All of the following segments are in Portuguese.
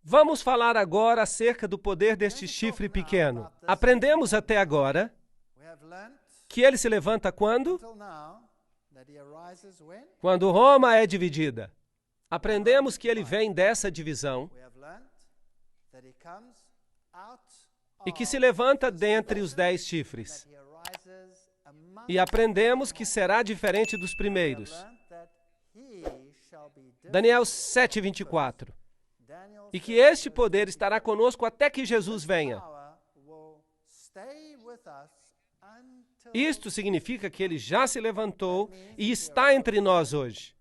Vamos falar agora acerca do poder deste chifre pequeno. Aprendemos até agora que ele se levanta quando? Quando Roma é dividida. Aprendemos que ele vem dessa divisão e que se levanta dentre os 10 chifres. E aprendemos que será diferente dos primeiros. Daniel 7:24. E que este poder estará conosco até que Jesus venha. Isto significa que ele já se levantou e está entre nós hoje.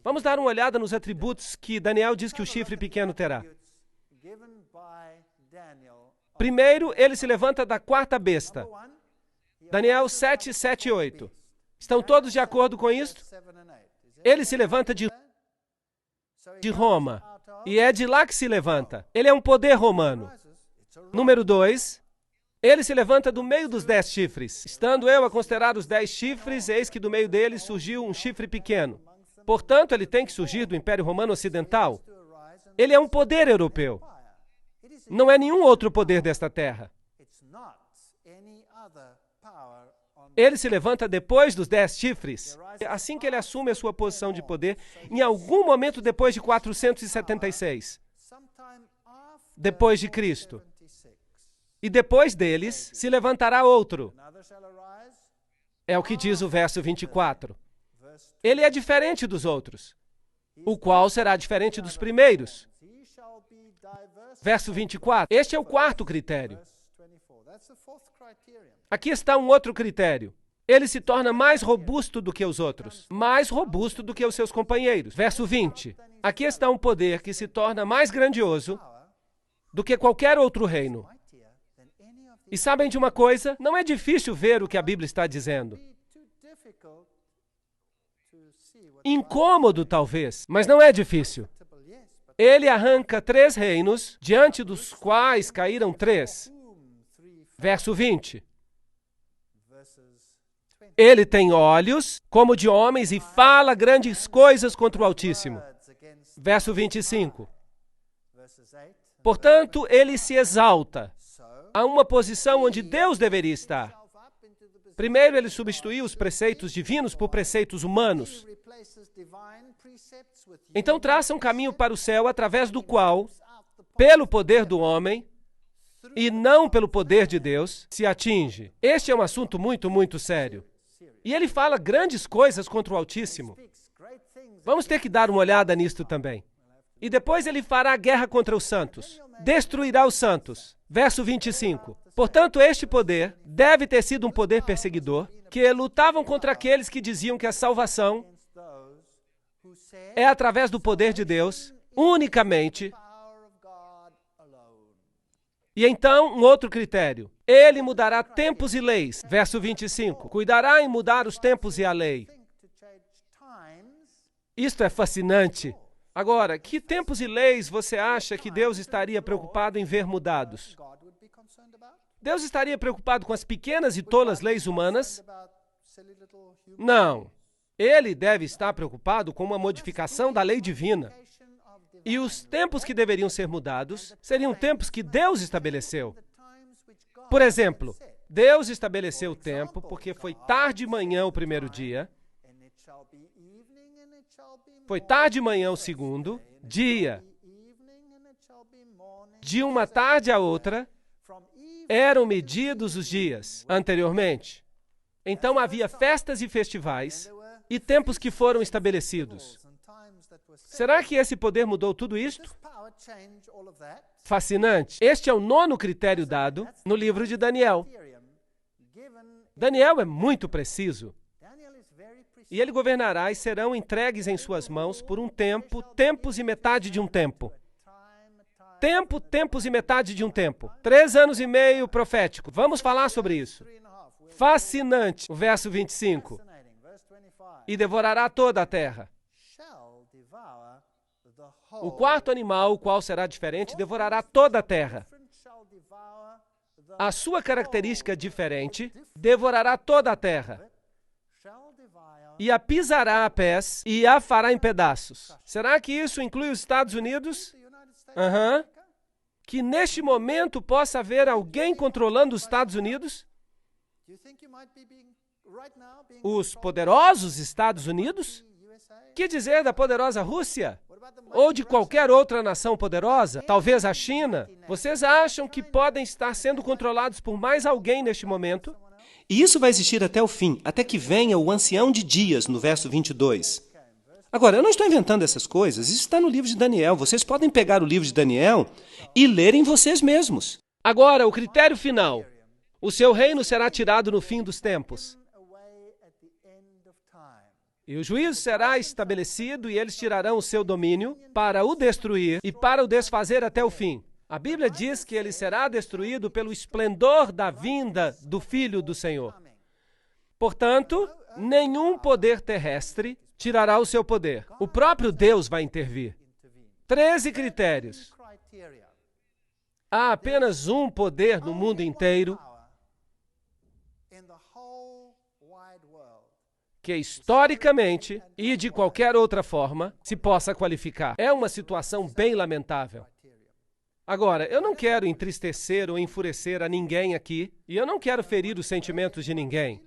Vamos dar uma olhada nos atributos que Daniel diz que o chifre pequeno terá. Primeiro, ele se levanta da quarta besta. Daniel 7, 7 e 8. Estão todos de acordo com isto? Ele se levanta de Roma. E é de lá que se levanta. Ele é um poder romano. Número 2. Ele se levanta do meio dos 10 chifres. Estando eu a considerar os 10 chifres, eis que do meio deles surgiu um chifre pequeno. Portanto, ele tem que surgir do Império Romano Ocidental. Ele é um poder europeu. Não é nenhum outro poder desta terra. Ele se levanta depois dos 10 chifres. Assim que ele assume a sua posição de poder, em algum momento depois de 476, depois de Cristo. E depois deles, se levantará outro. É o que diz o verso 24. Ele é diferente dos outros, o qual será diferente dos primeiros. Verso 24. Este é o quarto critério. Aqui está um outro critério. Ele se torna mais robusto do que os outros, mais robusto do que os seus companheiros. Verso 20. Aqui está um poder que se torna mais grandioso do que qualquer outro reino. E sabem de uma coisa? Não é difícil ver o que a Bíblia está dizendo. Incômodo, talvez, mas não é difícil. Ele arranca 3 reinos, diante dos quais caíram 3. Verso 20. Ele tem olhos como de homens e fala grandes coisas contra o Altíssimo. Verso 25. Portanto, ele se exalta a uma posição onde Deus deveria estar. Primeiro, ele substituiu os preceitos divinos por preceitos humanos. Então, traça um caminho para o céu através do qual, pelo poder do homem, e não pelo poder de Deus, se atinge. Este é um assunto muito, muito sério. E ele fala grandes coisas contra o Altíssimo. Vamos ter que dar uma olhada nisto também. E depois ele fará guerra contra os santos. Destruirá os santos. Verso 25. Portanto, este poder deve ter sido um poder perseguidor, que lutavam contra aqueles que diziam que a salvação é através do poder de Deus, unicamente. E então, um outro critério. Ele mudará tempos e leis. Verso 25. Cuidará em mudar os tempos e a lei. Isto é fascinante. Agora, que tempos e leis você acha que Deus estaria preocupado em ver mudados? Deus estaria preocupado com as pequenas e tolas leis humanas? Não. Ele deve estar preocupado com uma modificação da lei divina. E os tempos que deveriam ser mudados seriam tempos que Deus estabeleceu. Por exemplo, Deus estabeleceu o tempo porque foi tarde de manhã o primeiro dia, foi tarde de manhã o segundo dia. De uma tarde a outra, eram medidos os dias anteriormente. Então havia festas e festivais e tempos que foram estabelecidos. Será que esse poder mudou tudo isto? Fascinante. Este é o 9º critério dado no livro de Daniel. Daniel é muito preciso. E ele governará e serão entregues em suas mãos por um tempo, tempos e metade de um tempo. Tempo, tempos e metade de um tempo. 3 anos e meio profético. Vamos falar sobre isso. Fascinante. O verso 25. E devorará toda a terra. O quarto animal, o qual será diferente, devorará toda a terra. A sua característica diferente devorará toda a terra. E a pisará a pés e a fará em pedaços. Será que isso inclui os Estados Unidos? Que neste momento possa haver alguém controlando os Estados Unidos? Os poderosos Estados Unidos? Que dizer da poderosa Rússia? Ou de qualquer outra nação poderosa? Talvez a China? Vocês acham que podem estar sendo controlados por mais alguém neste momento? E isso vai existir até o fim, até que venha o ancião de dias, no verso 22. Agora, eu não estou inventando essas coisas, isso está no livro de Daniel. Vocês podem pegar o livro de Daniel e lerem vocês mesmos. Agora, o critério final. O seu reino será tirado no fim dos tempos. E o juízo será estabelecido e eles tirarão o seu domínio para o destruir e para o desfazer até o fim. A Bíblia diz que ele será destruído pelo esplendor da vinda do Filho do Senhor. Portanto, nenhum poder terrestre tirará o seu poder. O próprio Deus vai intervir. 13 critérios. Há apenas um poder no mundo inteiro que historicamente e de qualquer outra forma se possa qualificar. É uma situação bem lamentável. Agora, eu não quero entristecer ou enfurecer a ninguém aqui, e eu não quero ferir os sentimentos de ninguém.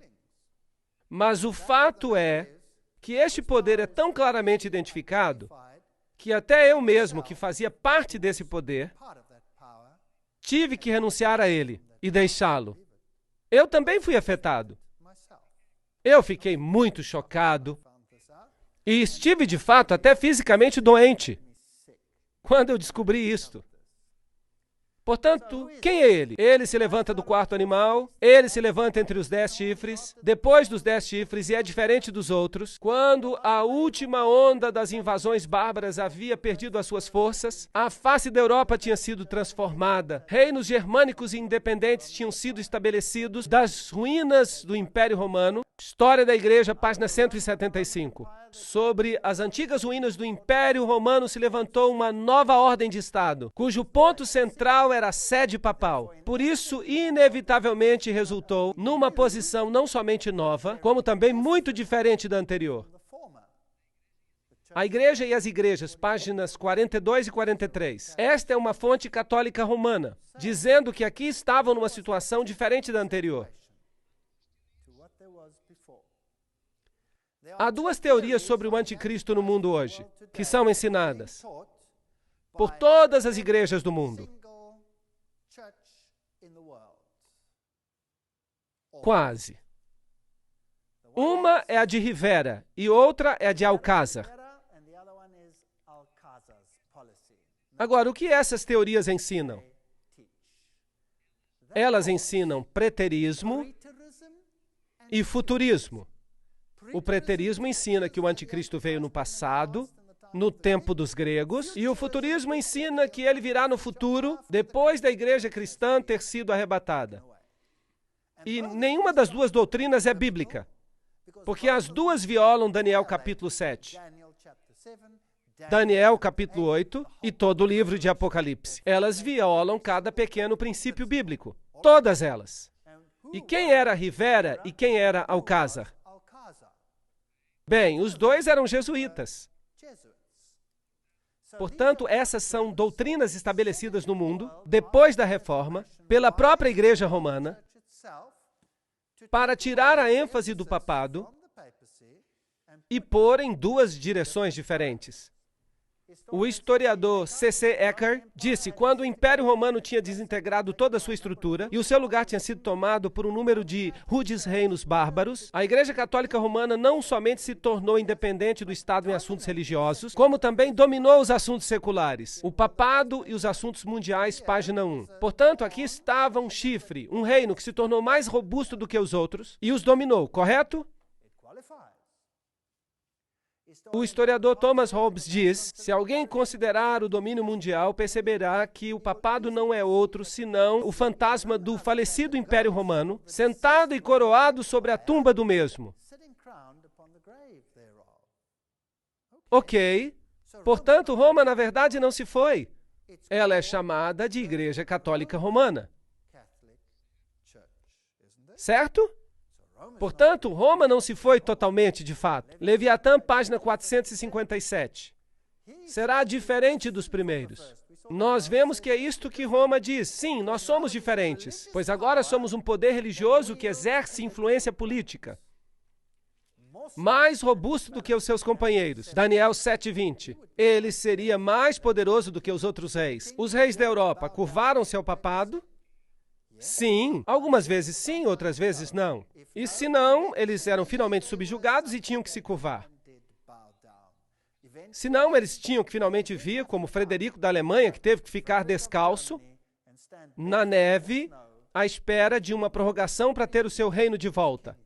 Mas o fato é que este poder é tão claramente identificado que até eu mesmo, que fazia parte desse poder, tive que renunciar a ele e deixá-lo. Eu também fui afetado. Eu fiquei muito chocado e estive, de fato, até fisicamente doente quando eu descobri isto. Portanto, quem é ele? Ele se levanta do quarto animal, ele se levanta entre os 10 chifres, depois dos 10 chifres, e é diferente dos outros. Quando a última onda das invasões bárbaras havia perdido as suas forças, a face da Europa tinha sido transformada, reinos germânicos e independentes tinham sido estabelecidos das ruínas do Império Romano. História da Igreja, página 175. Sobre as antigas ruínas do Império Romano se levantou uma nova ordem de Estado, cujo ponto central era a sede papal. Por isso, inevitavelmente resultou numa posição não somente nova, como também muito diferente da anterior. A Igreja e as Igrejas, páginas 42 e 43. Esta é uma fonte católica romana, dizendo que aqui estavam numa situação diferente da anterior. Há duas teorias sobre o anticristo no mundo hoje, que são ensinadas por todas as igrejas do mundo. Quase. Uma é a de Rivera e outra é a de Alcázar. Agora, o que essas teorias ensinam? Elas ensinam preterismo e futurismo. O preterismo ensina que o anticristo veio no passado, no tempo dos gregos, e o futurismo ensina que ele virá no futuro, depois da igreja cristã ter sido arrebatada. E nenhuma das duas doutrinas é bíblica, porque as duas violam Daniel capítulo 7, Daniel capítulo 8 e todo o livro de Apocalipse. Elas violam cada pequeno princípio bíblico, todas elas. E quem era Rivera e quem era Alcázar? Bem, os dois eram jesuítas. Portanto, essas são doutrinas estabelecidas no mundo, depois da Reforma, pela própria Igreja Romana, para tirar a ênfase do papado e pôr em duas direções diferentes. O historiador C.C. Ecker disse que quando o Império Romano tinha desintegrado toda a sua estrutura e o seu lugar tinha sido tomado por um número de rudes reinos bárbaros, a Igreja Católica Romana não somente se tornou independente do Estado em assuntos religiosos, como também dominou os assuntos seculares, o papado e os assuntos mundiais, página 1. Portanto, aqui estava um chifre, um reino que se tornou mais robusto do que os outros e os dominou, correto? O historiador Thomas Hobbes diz, se alguém considerar o domínio mundial, perceberá que o papado não é outro senão o fantasma do falecido Império Romano, sentado e coroado sobre a tumba do mesmo. Ok. Portanto, Roma, na verdade, não se foi. Ela é chamada de Igreja Católica Romana. Certo? Portanto, Roma não se foi totalmente, de fato. Leviatã, página 457. Será diferente dos primeiros. Nós vemos que é isto que Roma diz. Sim, nós somos diferentes, pois agora somos um poder religioso que exerce influência política. Mais robusto do que os seus companheiros. Daniel 7:20. Ele seria mais poderoso do que os outros reis. Os reis da Europa curvaram-se ao papado? Sim. Algumas vezes sim, outras vezes não. E se não, eles eram finalmente subjugados e tinham que se curvar. Se não, eles tinham que finalmente vir, como Frederico da Alemanha, que teve que ficar descalço, na neve, à espera de uma prorrogação para ter o seu reino de volta.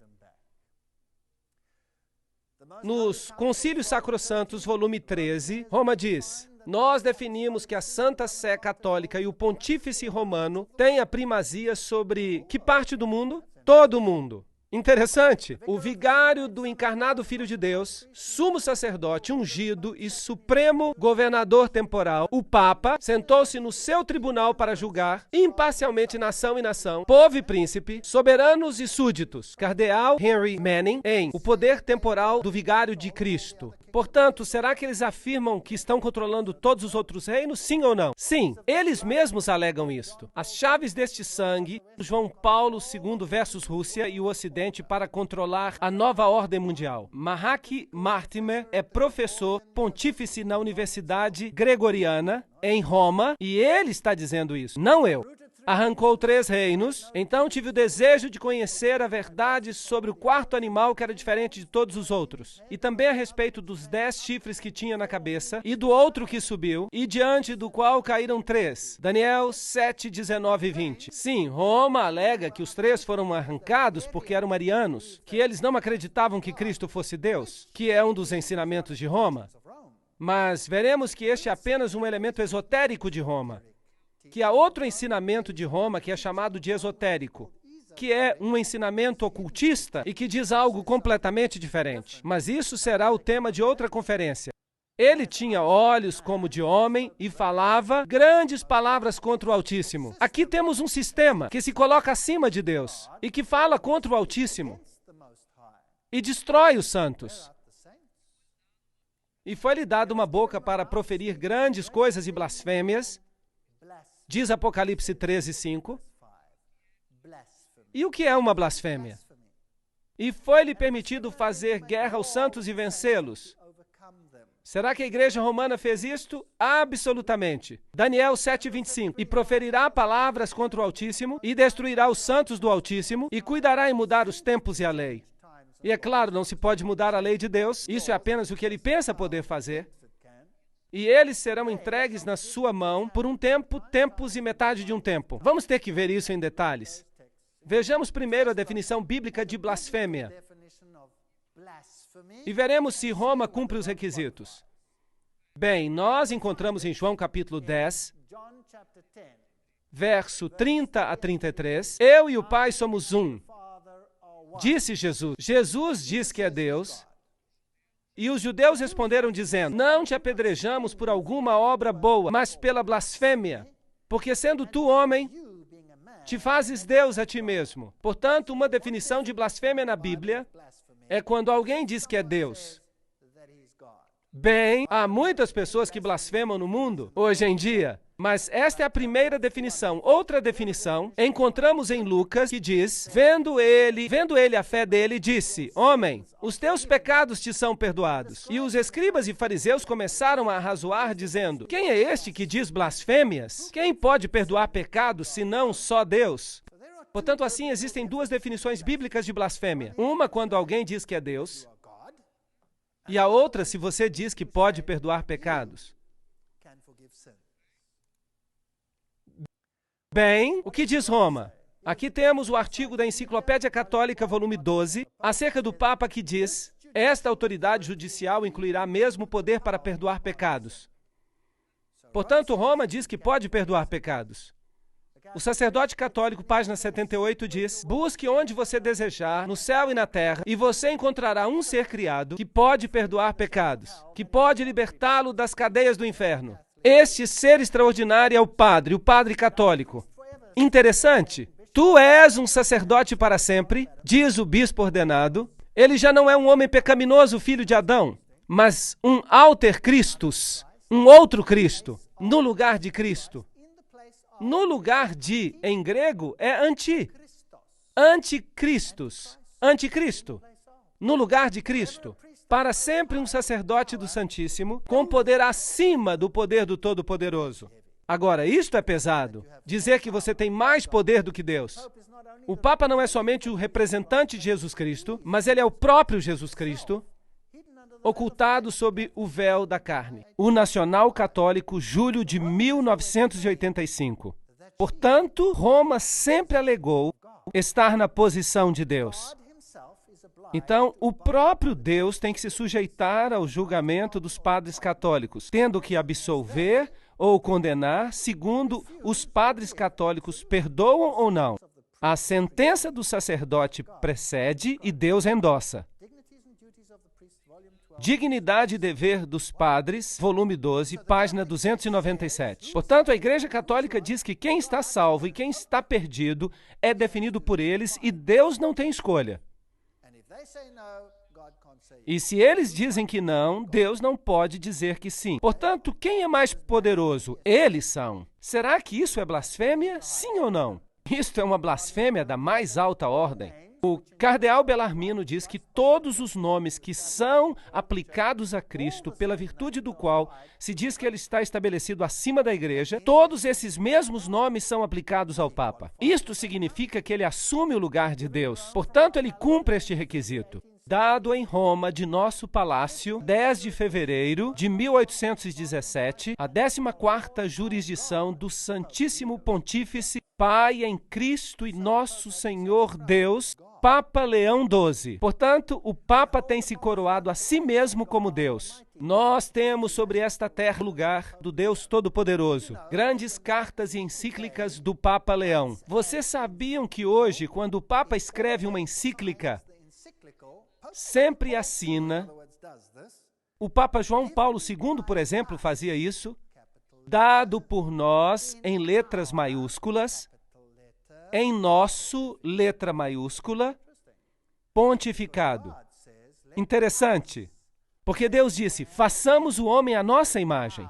Nos Concílios Sacrossantos, volume 13, Roma diz: nós definimos que a Santa Sé Católica e o Pontífice Romano têm a primazia sobre que parte do mundo? Todo o mundo. Interessante. O vigário do encarnado Filho de Deus, sumo sacerdote ungido e supremo governador temporal, o Papa, sentou-se no seu tribunal para julgar imparcialmente nação e nação, povo e príncipe, soberanos e súditos. Cardeal Henry Manning, em O Poder Temporal do Vigário de Cristo. Portanto, será que eles afirmam que estão controlando todos os outros reinos? Sim ou não? Sim, eles mesmos alegam isto. As chaves deste sangue, João Paulo II versus Rússia e o Ocidente para controlar a nova ordem mundial. Mahaki Mortimer é professor pontífice na Universidade Gregoriana, em Roma, e ele está dizendo isso, não eu. Arrancou 3 reinos, então tive o desejo de conhecer a verdade sobre o quarto animal que era diferente de todos os outros, e também a respeito dos 10 chifres que tinha na cabeça, e do outro que subiu, e diante do qual caíram 3. Daniel 7, 19 e 20. Sim, Roma alega que os 3 foram arrancados porque eram arianos, que eles não acreditavam que Cristo fosse Deus, que é um dos ensinamentos de Roma. Mas veremos que este é apenas um elemento esotérico de Roma. Que há outro ensinamento de Roma que é chamado de esotérico, que é um ensinamento ocultista e que diz algo completamente diferente. Mas isso será o tema de outra conferência. Ele tinha olhos como de homem e falava grandes palavras contra o Altíssimo. Aqui temos um sistema que se coloca acima de Deus e que fala contra o Altíssimo e destrói os santos. E foi-lhe dada uma boca para proferir grandes coisas e blasfêmias, diz Apocalipse 13, 5. E o que é uma blasfêmia? E foi-lhe permitido fazer guerra aos santos e vencê-los. Será que a igreja romana fez isto? Absolutamente. Daniel 7, 25. E proferirá palavras contra o Altíssimo, e destruirá os santos do Altíssimo, e cuidará em mudar os tempos e a lei. E é claro, não se pode mudar a lei de Deus, isso é apenas o que ele pensa poder fazer. E eles serão entregues na sua mão por um tempo, tempos e metade de um tempo. Vamos ter que ver isso em detalhes. Vejamos primeiro a definição bíblica de blasfêmia. E veremos se Roma cumpre os requisitos. Bem, nós encontramos em João capítulo 10, verso 30 a 33, eu e o Pai somos um. Disse Jesus. Jesus diz que é Deus. E os judeus responderam dizendo, não te apedrejamos por alguma obra boa, mas pela blasfêmia, porque sendo tu homem, te fazes Deus a ti mesmo. Portanto, uma definição de blasfêmia na Bíblia é quando alguém diz que é Deus. Bem, há muitas pessoas que blasfemam no mundo hoje em dia, mas esta é a primeira definição. Outra definição, encontramos em Lucas, que diz, vendo ele a fé dele, disse, homem, os teus pecados te são perdoados. E os escribas e fariseus começaram a arrazoar, dizendo, quem é este que diz blasfêmias? Quem pode perdoar pecados, senão só Deus? Portanto, assim, existem 2 definições bíblicas de blasfêmia. Uma quando alguém diz que é Deus, e a outra se você diz que pode perdoar pecados. Bem, o que diz Roma? Aqui temos o artigo da Enciclopédia Católica, volume 12, acerca do Papa que diz, esta autoridade judicial incluirá mesmo o poder para perdoar pecados. Portanto, Roma diz que pode perdoar pecados. O sacerdote católico, página 78, diz, busque onde você desejar, no céu e na terra, e você encontrará um ser criado que pode perdoar pecados, que pode libertá-lo das cadeias do inferno. Este ser extraordinário é o Padre católico. Interessante. Tu és um sacerdote para sempre, diz o bispo ordenado. Ele já não é um homem pecaminoso, filho de Adão, mas um alter Christus, um outro Cristo. no lugar de Cristo. No lugar de, em grego, é anticristos. Anticristo. No lugar de Cristo. Para sempre um sacerdote do Santíssimo, com poder acima do poder do Todo-Poderoso. Agora, isto é pesado. Dizer que você tem mais poder do que Deus. O Papa não é somente o representante de Jesus Cristo, mas ele é o próprio Jesus Cristo, ocultado sob o véu da carne. O Nacional Católico, julho de 1985. Portanto, Roma sempre alegou estar na posição de Deus. Então, o próprio Deus tem que se sujeitar ao julgamento dos padres católicos, tendo que absolver ou condenar, segundo os padres católicos perdoam ou não. A sentença do sacerdote precede e Deus endossa. Dignidade e Dever dos Padres, volume 12, página 297. Portanto, a Igreja Católica diz que quem está salvo e quem está perdido é definido por eles e Deus não tem escolha. E se eles dizem que não, Deus não pode dizer que sim. Portanto, quem é mais poderoso? Eles são. Será que isso é blasfêmia? Sim ou não? Isto é uma blasfêmia da mais alta ordem. O cardeal Bellarmino diz que todos os nomes que são aplicados a Cristo, pela virtude do qual se diz que ele está estabelecido acima da Igreja, todos esses mesmos nomes são aplicados ao Papa. Isto significa que ele assume o lugar de Deus. Portanto, ele cumpre este requisito. Dado em Roma, de nosso palácio, 10 de fevereiro de 1817, a 14ª jurisdição do Santíssimo Pontífice, Pai em Cristo e Nosso Senhor Deus, Papa Leão XII. Portanto, o Papa tem se coroado a si mesmo como Deus. Nós temos sobre esta terra lugar do Deus Todo-Poderoso. Grandes cartas e encíclicas do Papa Leão. Vocês sabiam que hoje, quando o Papa escreve uma encíclica, sempre assina, o Papa João Paulo II, por exemplo, fazia isso, dado por nós em letras maiúsculas, em nosso, letra maiúscula, pontificado. Interessante, porque Deus disse, façamos o homem à nossa imagem,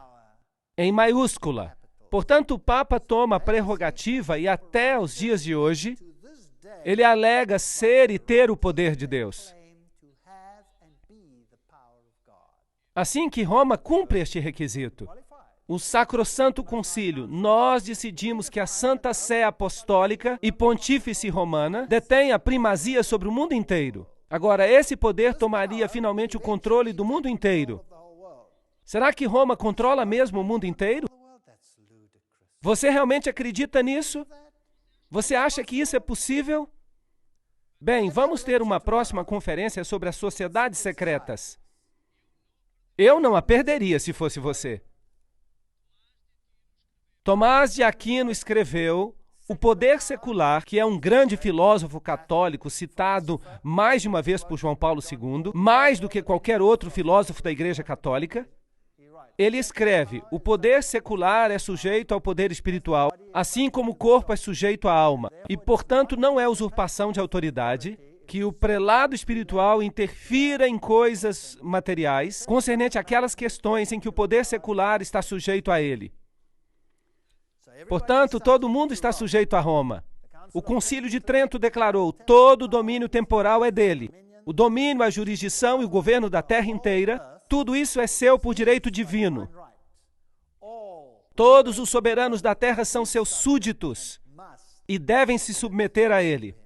em maiúscula. Portanto, o Papa toma a prerrogativa e até os dias de hoje, ele alega ser e ter o poder de Deus. Assim que Roma cumpre este requisito, o Sacrosanto Concílio, nós decidimos que a Santa Sé Apostólica e Pontífice Romana detém a primazia sobre o mundo inteiro. Agora, esse poder tomaria finalmente o controle do mundo inteiro. Será que Roma controla mesmo o mundo inteiro? Você realmente acredita nisso? Você acha que isso é possível? Bem, vamos ter uma próxima conferência sobre as sociedades secretas. Eu não a perderia se fosse você. Tomás de Aquino escreveu O Poder Secular, que é um grande filósofo católico citado mais de uma vez por João Paulo II, mais do que qualquer outro filósofo da Igreja Católica. Ele escreve, o poder secular é sujeito ao poder espiritual, assim como o corpo é sujeito à alma, e, portanto, não é usurpação de autoridade que o prelado espiritual interfira em coisas materiais, concernente àquelas questões em que o poder secular está sujeito a ele. Portanto, todo mundo está sujeito a Roma. O Concílio de Trento declarou, todo o domínio temporal é dele. O domínio, a jurisdição e o governo da terra inteira, tudo isso é seu por direito divino. Todos os soberanos da terra são seus súditos e devem se submeter a ele.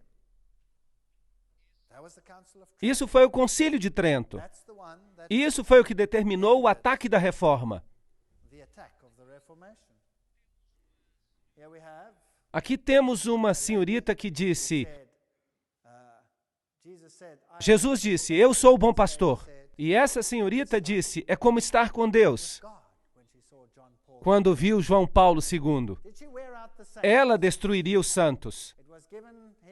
Isso foi o Concílio de Trento. Isso foi o que determinou o ataque da Reforma. Aqui temos uma senhorita que disse, Jesus disse, eu sou o bom pastor. E essa senhorita disse, é como estar com Deus. Quando viu João Paulo II, ela destruiria os santos.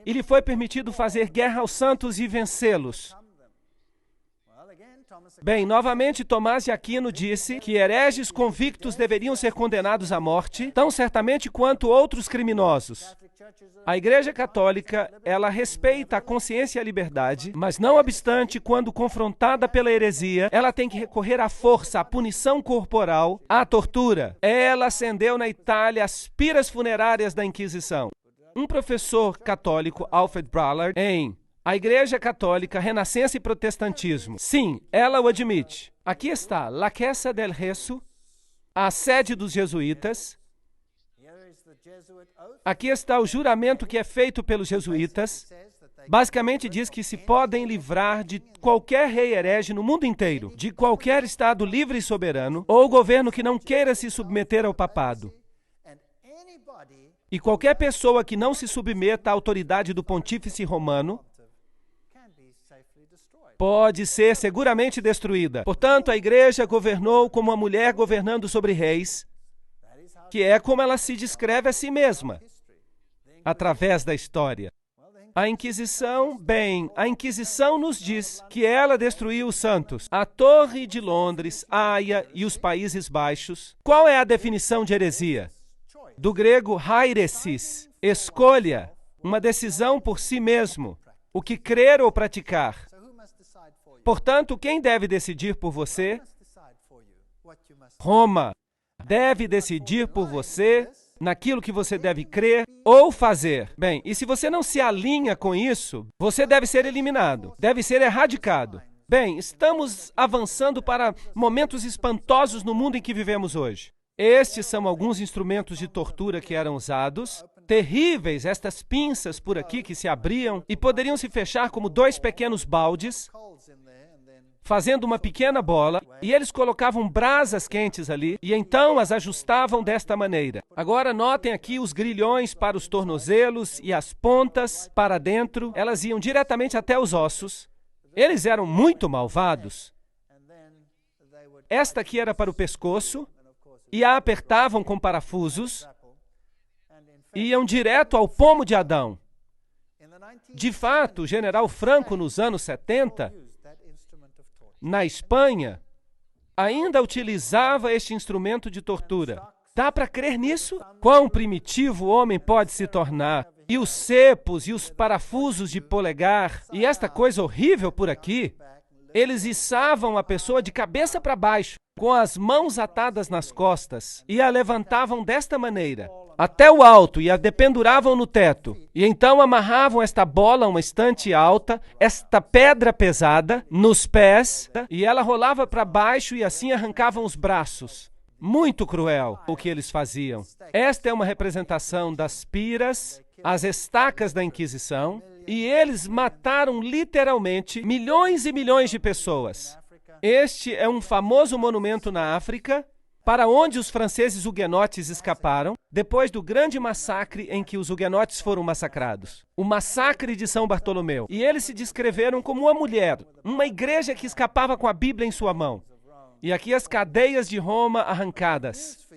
E lhe foi permitido fazer guerra aos santos e vencê-los. Bem, novamente, Tomás de Aquino disse que hereges convictos deveriam ser condenados à morte, tão certamente quanto outros criminosos. A Igreja Católica, ela respeita a consciência e a liberdade, mas não obstante, quando confrontada pela heresia, ela tem que recorrer à força, à punição corporal, à tortura. Ela acendeu na Itália as piras funerárias da Inquisição. Um professor católico, Alfred Ballard, em A Igreja Católica, Renascença e Protestantismo. Sim, ela o admite. Aqui está, La Chiesa del Gesù, a sede dos jesuítas. Aqui está o juramento que é feito pelos jesuítas. Basicamente diz que se podem livrar de qualquer rei herege no mundo inteiro, de qualquer estado livre e soberano, ou governo que não queira se submeter ao papado. E qualquer pessoa que não se submeta à autoridade do pontífice romano pode ser seguramente destruída. Portanto, a igreja governou como uma mulher governando sobre reis, que é como ela se descreve a si mesma, através da história. A Inquisição, bem, a Inquisição nos diz que ela destruiu os santos. A Torre de Londres, Haia e os Países Baixos. Qual é a definição de heresia? Do grego hairesis, escolha, uma decisão por si mesmo, o que crer ou praticar. Portanto, quem deve decidir por você? Roma deve decidir por você naquilo que você deve crer ou fazer. Bem, e se você não se alinha com isso, você deve ser eliminado, deve ser erradicado. Bem, estamos avançando para momentos espantosos no mundo em que vivemos hoje. Estes são alguns instrumentos de tortura que eram usados. Terríveis, estas pinças por aqui que se abriam e poderiam se fechar como dois pequenos baldes, fazendo uma pequena bola, e eles colocavam brasas quentes ali, e então as ajustavam desta maneira. Agora notem aqui os grilhões para os tornozelos e as pontas para dentro, elas iam diretamente até os ossos. Eles eram muito malvados. Esta aqui era para o pescoço, e a apertavam com parafusos, e iam direto ao pomo de Adão. De fato, o general Franco, nos anos 70, na Espanha, ainda utilizava este instrumento de tortura. Dá para crer nisso? Quão primitivo o homem pode se tornar? E os cepos e os parafusos de polegar, e esta coisa horrível por aqui, eles içavam a pessoa de cabeça para baixo, com as mãos atadas nas costas, e a levantavam desta maneira, até o alto, e a dependuravam no teto. E então amarravam esta bola a uma estante alta, esta pedra pesada, nos pés, e ela rolava para baixo e assim arrancavam os braços. Muito cruel o que eles faziam. Esta é uma representação das piras, as estacas da Inquisição, e eles mataram literalmente milhões e milhões de pessoas. Este é um famoso monumento na África, para onde os franceses huguenotes escaparam, depois do grande massacre em que os huguenotes foram massacrados. O massacre de São Bartolomeu. E eles se descreveram como uma mulher, uma igreja que escapava com a Bíblia em sua mão. E aqui as cadeias de Roma arrancadas.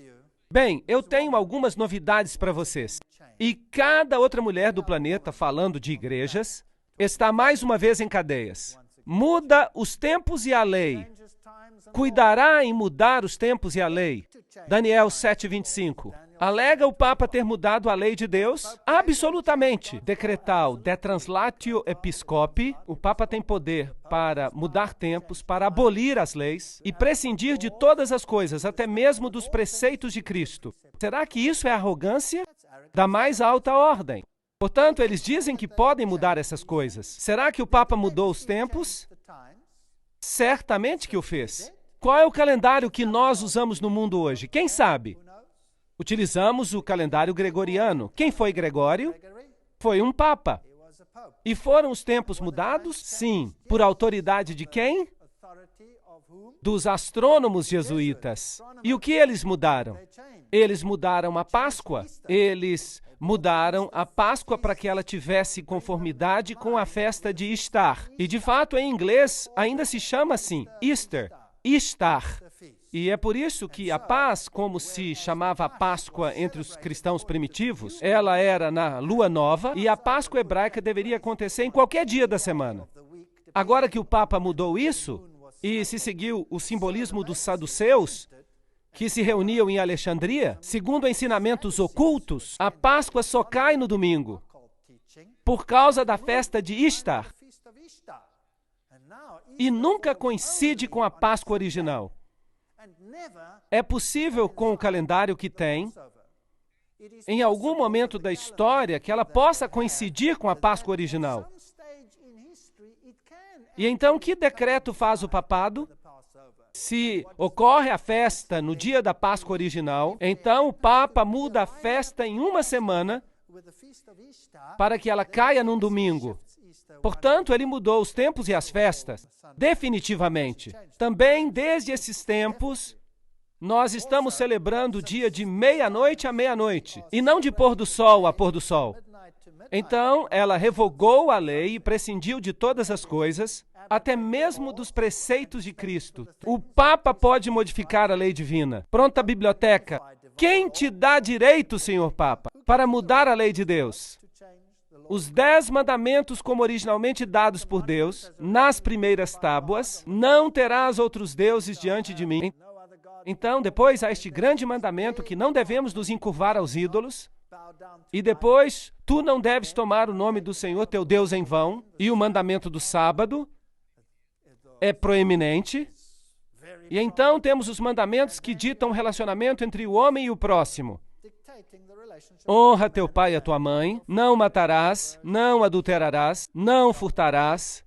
Bem, eu tenho algumas novidades para vocês. E cada outra mulher do planeta, falando de igrejas, está mais uma vez em cadeias. Muda os tempos e a lei. Cuidará em mudar os tempos e a lei. Daniel 7:25. Alega o Papa ter mudado a lei de Deus? Absolutamente. Decretal de translatio episcopi. O Papa tem poder para mudar tempos, para abolir as leis e prescindir de todas as coisas, até mesmo dos preceitos de Cristo. Será que isso é arrogância da mais alta ordem? Portanto, eles dizem que podem mudar essas coisas. Será que o Papa mudou os tempos? Certamente que o fez. Qual é o calendário que nós usamos no mundo hoje? Quem sabe? Utilizamos o calendário gregoriano. Quem foi Gregório? Foi um Papa. E foram os tempos mudados? Sim. Por autoridade de quem? Dos astrônomos jesuítas. E o que eles mudaram? Eles mudaram a Páscoa. Eles mudaram a Páscoa para que ela tivesse conformidade com a festa de Ishtar. E, de fato, em inglês, ainda se chama assim, Easter, Ishtar. E é por isso que a paz, como se chamava a Páscoa entre os cristãos primitivos, ela era na lua nova e a Páscoa hebraica deveria acontecer em qualquer dia da semana. Agora que o Papa mudou isso, e se seguiu o simbolismo dos saduceus, que se reuniam em Alexandria, segundo ensinamentos ocultos, a Páscoa só cai no domingo, por causa da festa de Ishtar, e nunca coincide com a Páscoa original. É possível, com o calendário que tem, em algum momento da história, que ela possa coincidir com a Páscoa original. E então, que decreto faz o papado? Se ocorre a festa no dia da Páscoa original, então o Papa muda a festa em uma semana para que ela caia num domingo. Portanto, ele mudou os tempos e as festas, definitivamente. Também, desde esses tempos, nós estamos celebrando o dia de meia-noite a meia-noite, e não de pôr do sol a pôr do sol. Então, ela revogou a lei e prescindiu de todas as coisas, até mesmo dos preceitos de Cristo. O Papa pode modificar a lei divina. Pronta a biblioteca. Quem te dá direito, Senhor Papa, para mudar a lei de Deus? Os 10 mandamentos, como originalmente dados por Deus, nas primeiras tábuas, não terás outros deuses diante de mim. Então, depois há este grande mandamento que não devemos nos encurvar aos ídolos. E depois, tu não deves tomar o nome do Senhor teu Deus em vão. E o mandamento do sábado é proeminente. E então temos os mandamentos que ditam o relacionamento entre o homem e o próximo. Honra teu pai e a tua mãe, não matarás, não adulterarás, não furtarás,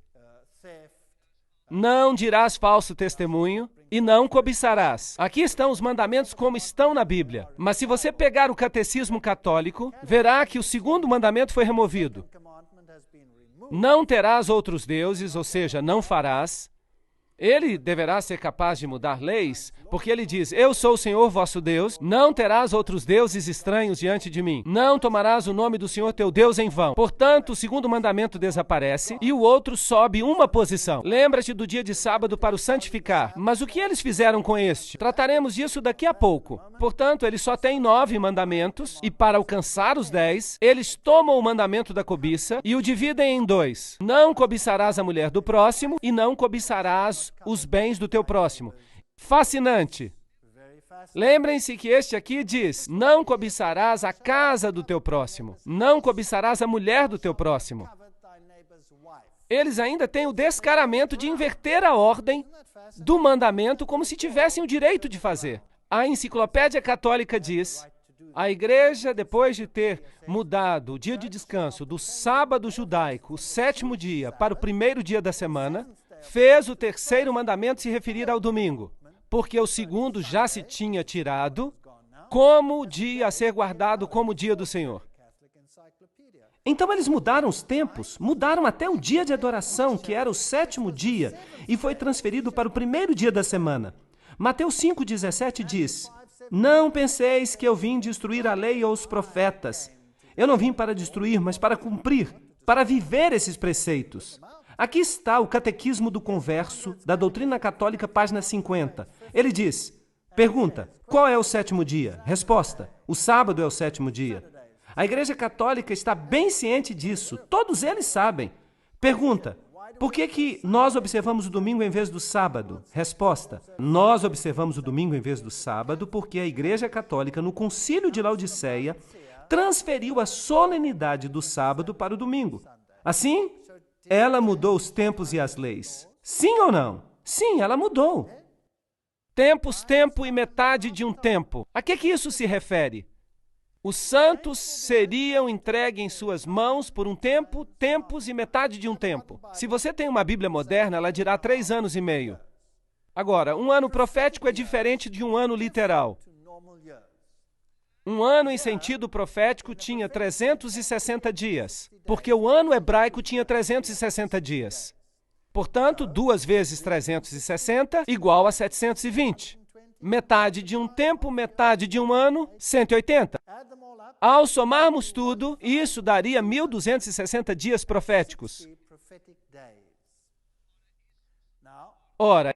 não dirás falso testemunho e não cobiçarás. Aqui estão os mandamentos como estão na Bíblia. Mas se você pegar o catecismo católico, verá que o segundo mandamento foi removido. Não terás outros deuses, ou seja, não farás. Ele deverá ser capaz de mudar leis, porque ele diz, eu sou o Senhor vosso Deus, não terás outros deuses estranhos diante de mim, não tomarás o nome do Senhor teu Deus em vão. Portanto, o segundo mandamento desaparece e o outro sobe uma posição. Lembra-te do dia de sábado para o santificar. Mas o que eles fizeram com este? Trataremos disso daqui a pouco. Portanto, ele só tem 9 mandamentos e para alcançar os 10, eles tomam o mandamento da cobiça e o dividem em 2. Não cobiçarás a mulher do próximo e não cobiçarás os bens do teu próximo. Fascinante. Lembrem-se que este aqui diz, não cobiçarás a casa do teu próximo, não cobiçarás a mulher do teu próximo. Eles ainda têm o descaramento de inverter a ordem do mandamento como se tivessem o direito de fazer. A Enciclopédia Católica diz, a igreja, depois de ter mudado o dia de descanso do sábado judaico, o 7º dia, para o primeiro dia da semana, fez o terceiro mandamento se referir ao domingo, porque o segundo já se tinha tirado como dia a ser guardado como dia do Senhor. Então eles mudaram os tempos, mudaram até o dia de adoração, que era o 7º dia, e foi transferido para o primeiro dia da semana. Mateus 5,17 diz, não penseis que eu vim destruir a lei ou os profetas. Eu não vim para destruir, mas para cumprir, para viver esses preceitos. Aqui está o Catequismo do Converso, da Doutrina Católica, página 50. Ele diz, pergunta, qual é o 7º dia? Resposta, o sábado é o 7º dia. A Igreja Católica está bem ciente disso, todos eles sabem. Pergunta, por que nós observamos o domingo em vez do sábado? Resposta, nós observamos o domingo em vez do sábado porque a Igreja Católica, no Concílio de Laodiceia, transferiu a solenidade do sábado para o domingo. Assim, ela mudou os tempos e as leis. Sim ou não? Sim, ela mudou. Tempos, tempo e metade de um tempo. A que isso se refere? Os santos seriam entregues em suas mãos por um tempo, tempos e metade de um tempo. Se você tem uma Bíblia moderna, ela dirá 3 anos e meio. Agora, um ano profético é diferente de um ano literal. Um ano em sentido profético tinha 360 dias, porque o ano hebraico tinha 360 dias. Portanto, 2 vezes 360 igual a 720. Metade de um tempo, metade de um ano, 180. Ao somarmos tudo, isso daria 1.260 dias proféticos. Ora,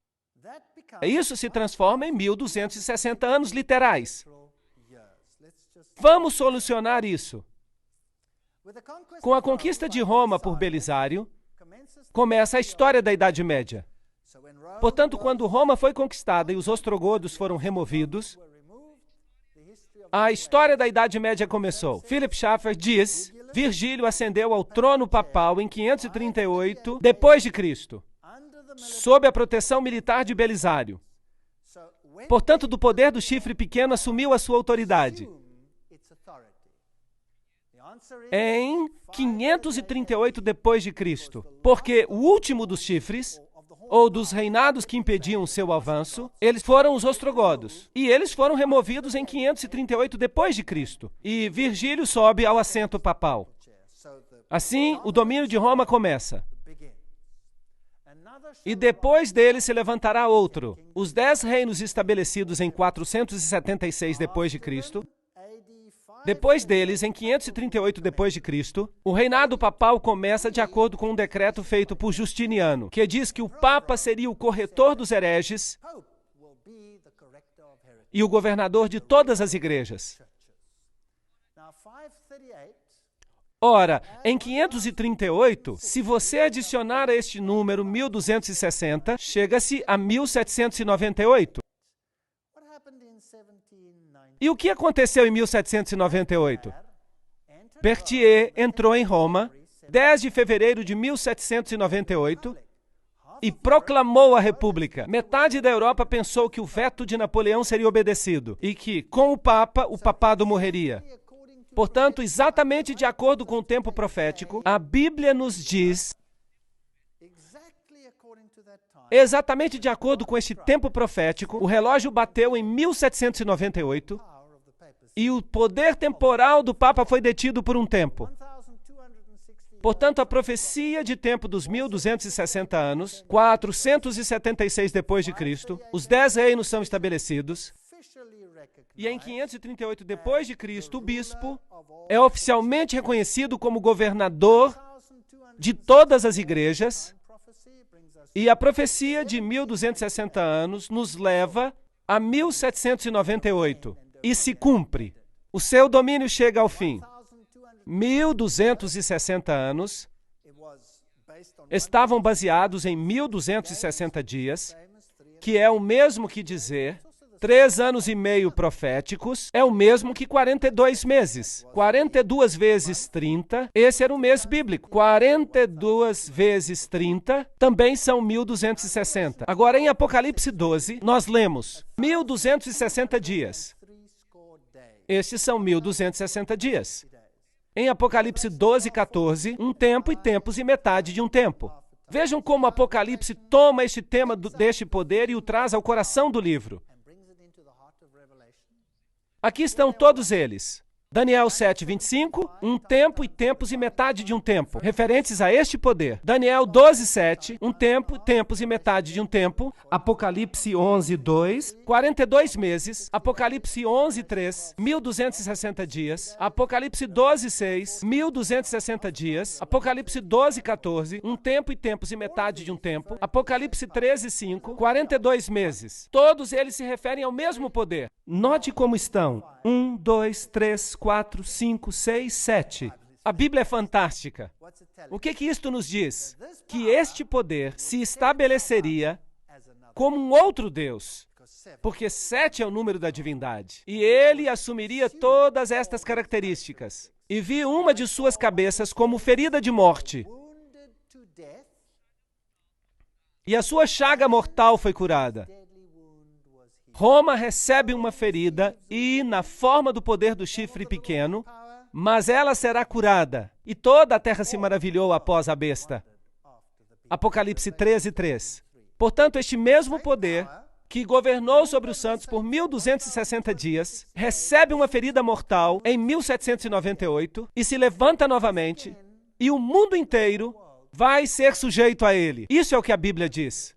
isso se transforma em 1.260 anos literais. Vamos solucionar isso. Com a conquista de Roma por Belisário, começa a história da Idade Média. Portanto, quando Roma foi conquistada e os ostrogodos foram removidos, a história da Idade Média começou. Philip Schaeffer diz: Virgílio ascendeu ao trono papal em 538 depois de Cristo, sob a proteção militar de Belisário. Portanto, do poder do chifre pequeno assumiu a sua autoridade em 538 depois de Cristo, porque o último dos chifres, ou dos reinados que impediam seu avanço, eles foram os ostrogodos. E eles foram removidos em 538 depois de Cristo. E Virgílio sobe ao assento papal. Assim, o domínio de Roma começa. E depois dele se levantará outro. Os 10 reinos estabelecidos em 476 depois de Cristo. Depois deles, em 538 depois de Cristo, o reinado papal começa de acordo com um decreto feito por Justiniano, que diz que o Papa seria o corretor dos hereges e o governador de todas as igrejas. Ora, em 538, se você adicionar a este número 1260, chega-se a 1798. E o que aconteceu em 1798? Berthier entrou em Roma, 10 de fevereiro de 1798, e proclamou a República. Metade da Europa pensou que o veto de Napoleão seria obedecido e que, com o papado morreria. Portanto, exatamente de acordo com o tempo profético, a Bíblia nos diz, exatamente de acordo com este tempo profético, o relógio bateu em 1798 e o poder temporal do Papa foi detido por um tempo. Portanto, a profecia de tempo dos 1260 anos, 476 depois de Cristo, os 10 reinos são estabelecidos, e em 538 depois de Cristo, o bispo é oficialmente reconhecido como governador de todas as igrejas, e a profecia de 1260 anos nos leva a 1798 e se cumpre. O seu domínio chega ao fim. 1260 anos estavam baseados em 1260 dias, que é o mesmo que dizer 3 anos e meio proféticos, é o mesmo que 42 meses. 42 vezes 30, esse era o mês bíblico. 42 vezes 30 também são 1260. Agora, em Apocalipse 12, nós lemos 1260 dias. Estes são 1260 dias. Em Apocalipse 12, 14, um tempo e tempos e metade de um tempo. Vejam como Apocalipse toma este tema deste poder e o traz ao coração do livro. Aqui estão todos eles. Daniel 7, 25, um tempo e tempos e metade de um tempo, referentes a este poder. Daniel 12, 7, um tempo, tempos e metade de um tempo. Apocalipse 11, 2, 42 meses. Apocalipse 11, 3, 1260 dias. Apocalipse 12, 6, 1260 dias. Apocalipse 12, 14, um tempo e tempos e metade de um tempo. Apocalipse 13, 5, 42 meses. Todos eles se referem ao mesmo poder. Note como estão. 1, 2, 3, 4, 5, 6, 7. A Bíblia é fantástica. O que isto nos diz? Que este poder se estabeleceria como um outro Deus, porque 7 é o número da divindade. E ele assumiria todas estas características. E vi uma de suas cabeças como ferida de morte. E a sua chaga mortal foi curada. Roma recebe uma ferida e, na forma do poder do chifre pequeno, mas ela será curada. E toda a terra se maravilhou após a besta. Apocalipse 13, 3. Portanto, este mesmo poder, que governou sobre os santos por 1260 dias, recebe uma ferida mortal em 1798 e se levanta novamente, e o mundo inteiro vai ser sujeito a ele. Isso é o que a Bíblia diz.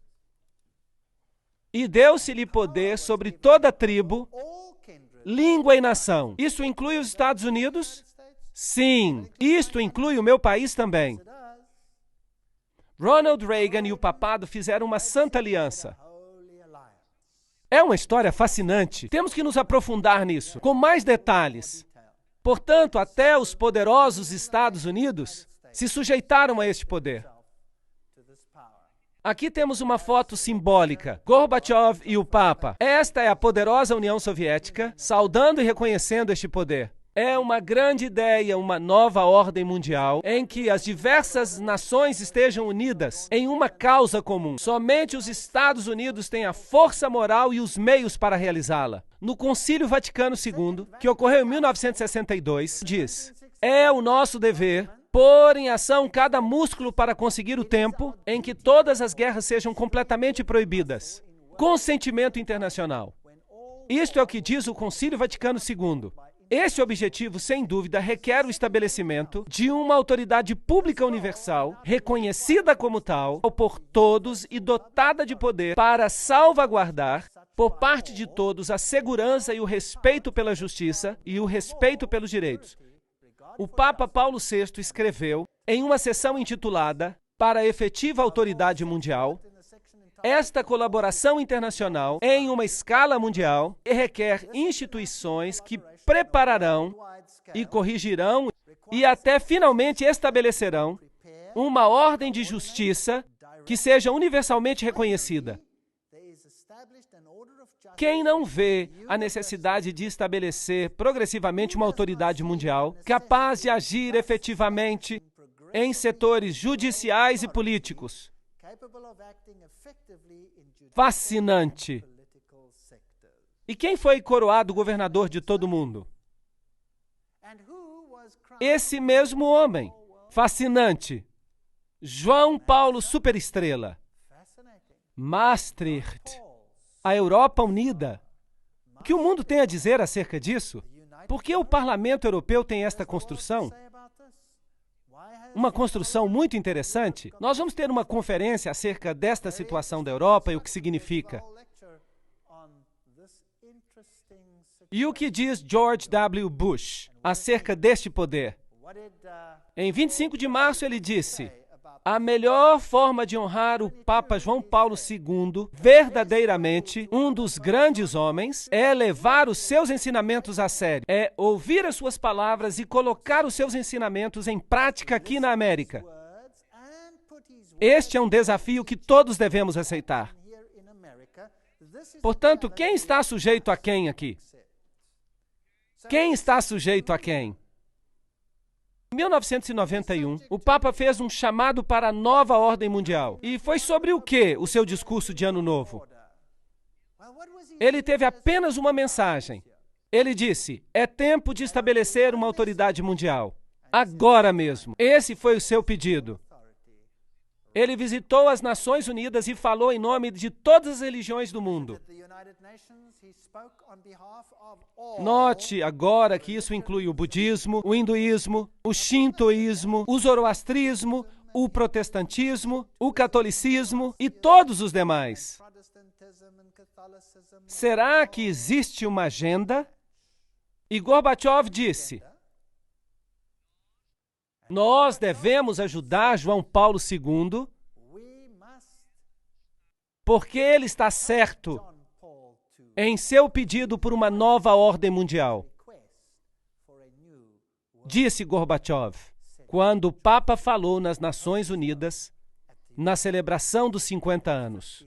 E deu-se-lhe poder sobre toda tribo, língua e nação. Isso inclui os Estados Unidos? Sim, isto inclui o meu país também. Ronald Reagan e o papado fizeram uma santa aliança. É uma história fascinante. Temos que nos aprofundar nisso, com mais detalhes. Portanto, até os poderosos Estados Unidos se sujeitaram a este poder. Aqui temos uma foto simbólica, Gorbachev e o Papa. Esta é a poderosa União Soviética, saudando e reconhecendo este poder. É uma grande ideia, uma nova ordem mundial, em que as diversas nações estejam unidas em uma causa comum. Somente os Estados Unidos têm a força moral e os meios para realizá-la. No Concílio Vaticano II, que ocorreu em 1962, diz: é o nosso dever pôr em ação cada músculo para conseguir o tempo em que todas as guerras sejam completamente proibidas. Consentimento internacional. Isto é o que diz o Concílio Vaticano II. Este objetivo, sem dúvida, requer o estabelecimento de uma autoridade pública universal, reconhecida como tal por todos e dotada de poder para salvaguardar, por parte de todos, a segurança e o respeito pela justiça e o respeito pelos direitos. O Papa Paulo VI escreveu, em uma sessão intitulada Para a Efetiva Autoridade Mundial, esta colaboração internacional em uma escala mundial requer instituições que prepararão e corrigirão e até finalmente estabelecerão uma ordem de justiça que seja universalmente reconhecida. Quem não vê a necessidade de estabelecer progressivamente uma autoridade mundial capaz de agir efetivamente em setores judiciais e políticos? Fascinante. E quem foi coroado governador de todo o mundo? Esse mesmo homem. Fascinante. João Paulo Superestrela. Maastricht. A Europa unida. O que o mundo tem a dizer acerca disso? Por que o Parlamento Europeu tem esta construção? Uma construção muito interessante. Nós vamos ter uma conferência acerca desta situação da Europa e o que significa. E o que diz George W. Bush acerca deste poder? Em 25 de março ele disse: a melhor forma de honrar o Papa João Paulo II, verdadeiramente um dos grandes homens, é levar os seus ensinamentos a sério, é ouvir as suas palavras e colocar os seus ensinamentos em prática aqui na América. Este é um desafio que todos devemos aceitar. Portanto, quem está sujeito a quem aqui? Quem está sujeito a quem? Em 1991, o Papa fez um chamado para a nova ordem mundial. E foi sobre o que o seu discurso de Ano Novo? Ele teve apenas uma mensagem. Ele disse: é tempo de estabelecer uma autoridade mundial. Agora mesmo. Esse foi o seu pedido. Ele visitou as Nações Unidas e falou em nome de todas as religiões do mundo. Note agora que isso inclui o budismo, o hinduísmo, o shintoísmo, o zoroastrismo, o protestantismo, o catolicismo e todos os demais. Será que existe uma agenda? E Gorbachev disse: nós devemos ajudar João Paulo II porque ele está certo em seu pedido por uma nova ordem mundial. Disse Gorbachev, quando o Papa falou nas Nações Unidas, na celebração dos 50 anos.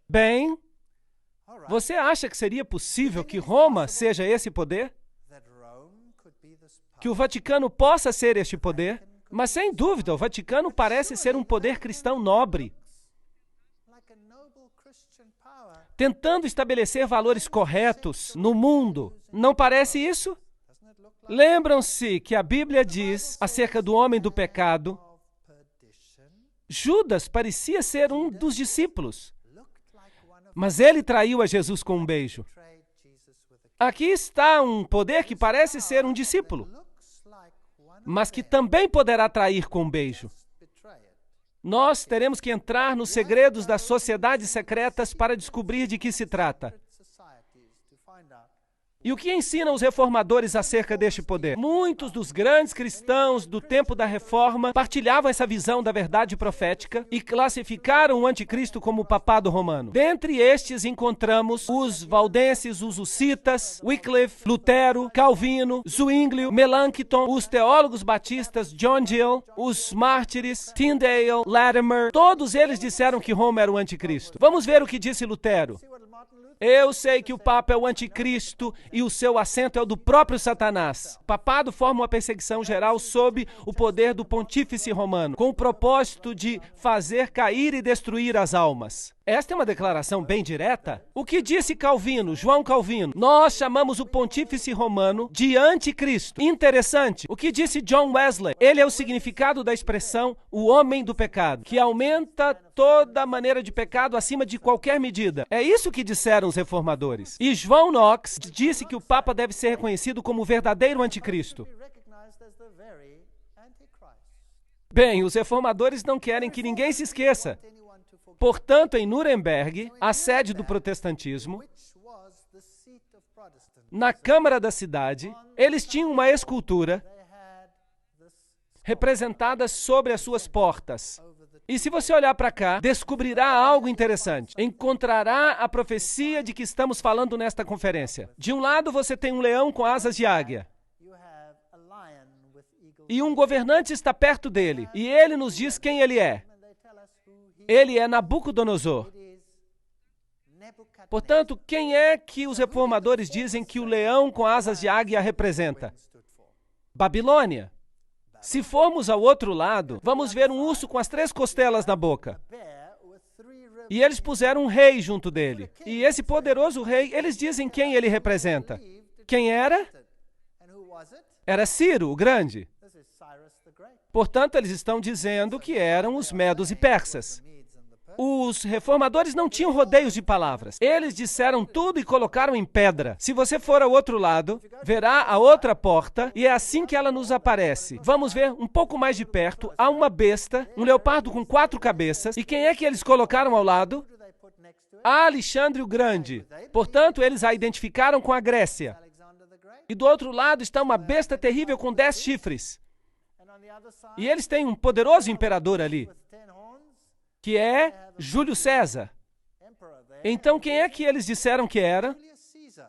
Bem, você acha que seria possível que Roma seja esse poder? Que o Vaticano possa ser este poder? Mas, sem dúvida, o Vaticano parece ser um poder cristão nobre, tentando estabelecer valores corretos no mundo. Não parece isso? Lembram-se que a Bíblia diz acerca do homem do pecado? Judas parecia ser um dos discípulos, mas ele traiu a Jesus com um beijo. Aqui está um poder que parece ser um discípulo, mas que também poderá trair com um beijo. Nós teremos que entrar nos segredos das sociedades secretas para descobrir de que se trata. E o que ensinam os reformadores acerca deste poder? Muitos dos grandes cristãos do tempo da Reforma partilhavam essa visão da verdade profética e classificaram o anticristo como o papado romano. Dentre estes encontramos os valdenses, os hussitas, Wycliffe, Lutero, Calvino, Zwinglio, Melanchthon, os teólogos batistas John Gill, os mártires, Tyndale, Latimer. Todos eles disseram que Roma era o anticristo. Vamos ver o que disse Lutero. Eu sei que o Papa é o anticristo e o seu assento é o do próprio Satanás. O papado forma uma perseguição geral sob o poder do pontífice romano, com o propósito de fazer cair e destruir as almas. Esta é uma declaração bem direta. O que disse Calvino, João Calvino? Nós chamamos o pontífice romano de anticristo. Interessante. O que disse John Wesley? Ele é o significado da expressão o homem do pecado, que aumenta toda maneira de pecado acima de qualquer medida. É isso que disseram os reformadores. E João Knox disse que o Papa deve ser reconhecido como o verdadeiro anticristo. Bem, os reformadores não querem que ninguém se esqueça. Portanto, em Nuremberg, a sede do protestantismo, na Câmara da cidade, eles tinham uma escultura representada sobre as suas portas. E se você olhar para cá, descobrirá algo interessante. Encontrará a profecia de que estamos falando nesta conferência. De um lado, você tem um leão com asas de águia. E um governante está perto dele. E ele nos diz quem ele é. Ele é Nabucodonosor. Portanto, quem é que os reformadores dizem que o leão com asas de águia representa? Babilônia. Se formos ao outro lado, vamos ver um urso com as 3 costelas na boca. E eles puseram um rei junto dele. E esse poderoso rei, eles dizem quem ele representa. Quem era? Era Ciro, o Grande. Portanto, eles estão dizendo que eram os medos e persas. Os reformadores não tinham rodeios de palavras. Eles disseram tudo e colocaram em pedra. Se você for ao outro lado, verá a outra porta e é assim que ela nos aparece. Vamos ver um pouco mais de perto. Há uma besta, um leopardo com 4 cabeças. E quem é que eles colocaram ao lado? Alexandre o Grande. Portanto, eles a identificaram com a Grécia. E do outro lado está uma besta terrível com 10 chifres. E eles têm um poderoso imperador ali, que é Júlio César. Então, quem é que eles disseram que era?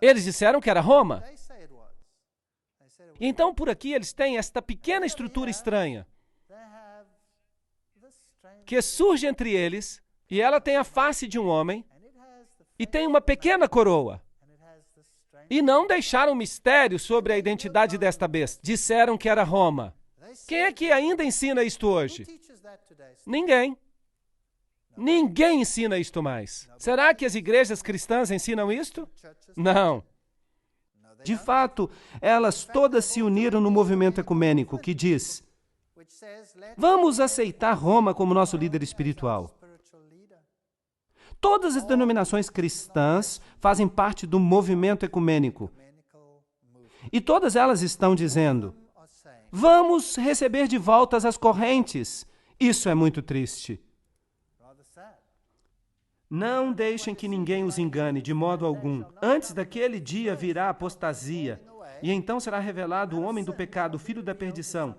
Eles disseram que era Roma. Então, por aqui, eles têm esta pequena estrutura estranha, que surge entre eles, e ela tem a face de um homem, e tem uma pequena coroa. E não deixaram mistério sobre a identidade desta besta. Disseram que era Roma. Quem é que ainda ensina isto hoje? Ninguém. Ninguém ensina isto mais. Será que as igrejas cristãs ensinam isto? Não. De fato, elas todas se uniram no movimento ecumênico que diz: vamos aceitar Roma como nosso líder espiritual. Todas as denominações cristãs fazem parte do movimento ecumênico. E todas elas estão dizendo: vamos receber de volta as correntes. Isso é muito triste. Não deixem que ninguém os engane, de modo algum. Antes daquele dia virá a apostasia, e então será revelado o homem do pecado, o filho da perdição.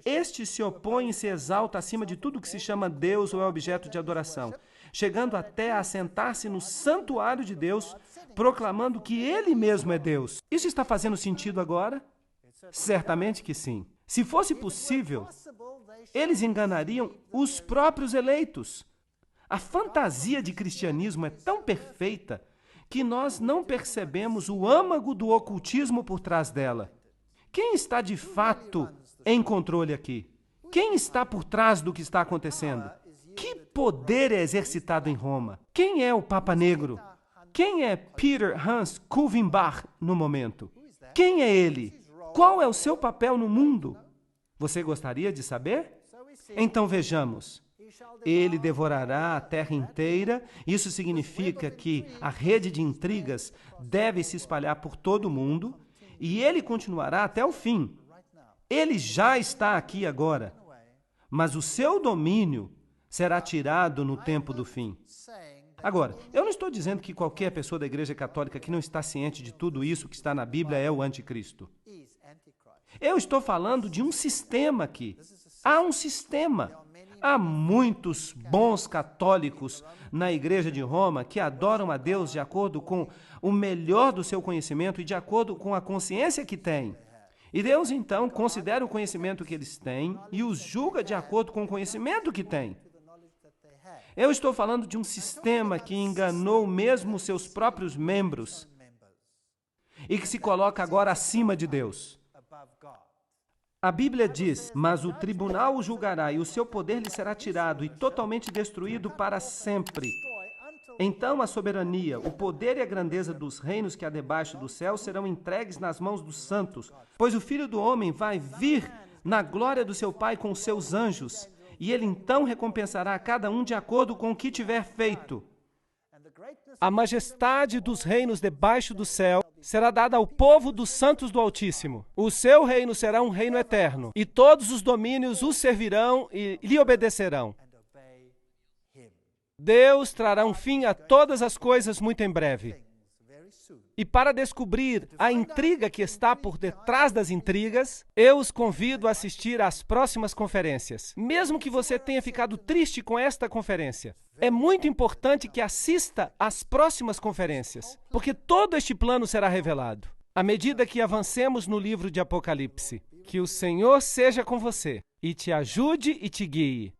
Este se opõe e se exalta acima de tudo que se chama Deus ou é objeto de adoração, chegando até a sentar-se no santuário de Deus, proclamando que ele mesmo é Deus. Isso está fazendo sentido agora? Certamente que sim. Se fosse possível, eles enganariam os próprios eleitos. A fantasia de cristianismo é tão perfeita que nós não percebemos o âmago do ocultismo por trás dela. Quem está de fato em controle aqui? Quem está por trás do que está acontecendo? Que poder é exercitado em Roma? Quem é o Papa Negro? Quem é Peter Hans Kulvenbach no momento? Quem é ele? Qual é o seu papel no mundo? Você gostaria de saber? Então vejamos. Ele devorará a terra inteira. Isso significa que a rede de intrigas deve se espalhar por todo o mundo e ele continuará até o fim. Ele já está aqui agora, mas o seu domínio será tirado no tempo do fim. Agora, eu não estou dizendo que qualquer pessoa da Igreja Católica que não está ciente de tudo isso que está na Bíblia é o anticristo. Eu estou falando de um sistema aqui. Há um sistema. Há muitos bons católicos na Igreja de Roma que adoram a Deus de acordo com o melhor do seu conhecimento e de acordo com a consciência que têm. E Deus, então, considera o conhecimento que eles têm e os julga de acordo com o conhecimento que têm. Eu estou falando de um sistema que enganou mesmo seus próprios membros e que se coloca agora acima de Deus. A Bíblia diz, mas o tribunal o julgará e o seu poder lhe será tirado e totalmente destruído para sempre. Então a soberania, o poder e a grandeza dos reinos que há debaixo do céu serão entregues nas mãos dos santos, pois o Filho do Homem vai vir na glória do seu Pai com os seus anjos, e ele então recompensará a cada um de acordo com o que tiver feito. A majestade dos reinos debaixo do céu será dada ao povo dos santos do Altíssimo. O seu reino será um reino eterno, e todos os domínios o servirão e lhe obedecerão. Deus trará um fim a todas as coisas muito em breve. E para descobrir a intriga que está por detrás das intrigas, eu os convido a assistir às próximas conferências. Mesmo que você tenha ficado triste com esta conferência, é muito importante que assista às próximas conferências, porque todo este plano será revelado. À medida que avancemos no livro de Apocalipse, que o Senhor seja com você e te ajude e te guie.